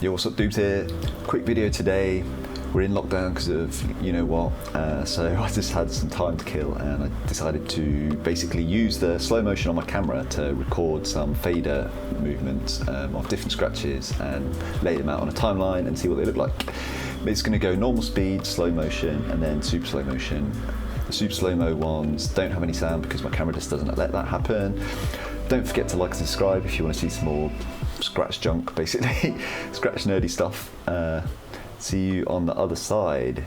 Yo, what's up dudes here? Quick video today. We're in lockdown because of you know what, so I just had some time to kill and I decided to basically use the slow motion on my camera to record some fader movements of different scratches and lay them out on a timeline and see what they look like. It's going to go normal speed, slow motion, and then super slow motion. The super slow-mo ones don't have any sound because my camera just doesn't let that happen. Don't forget to like and subscribe if you want to see some more scratch junk, basically. Scratch nerdy stuff. See you on the other side.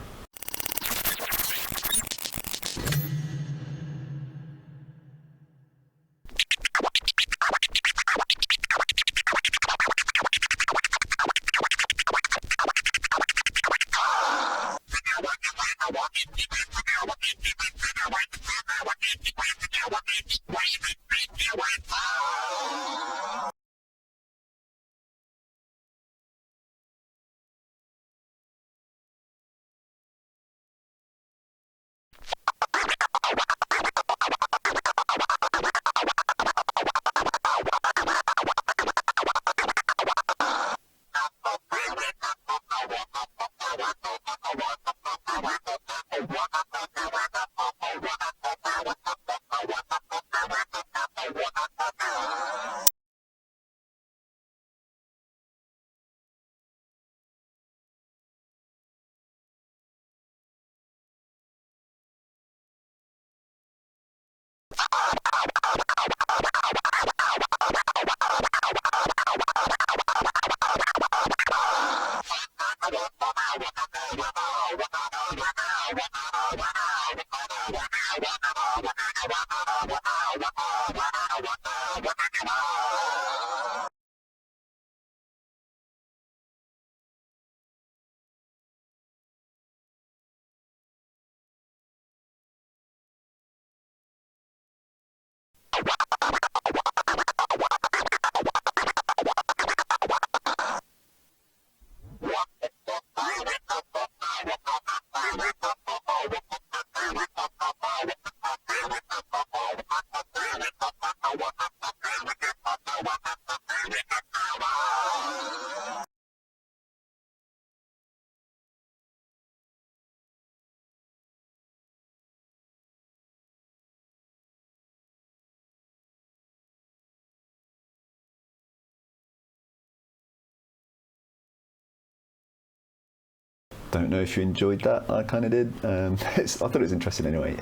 Don't know if you enjoyed that. I kind of did. I thought it was interesting anyway.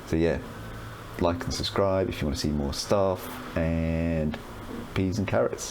So yeah, like and subscribe if you want to see more stuff, and peas and carrots.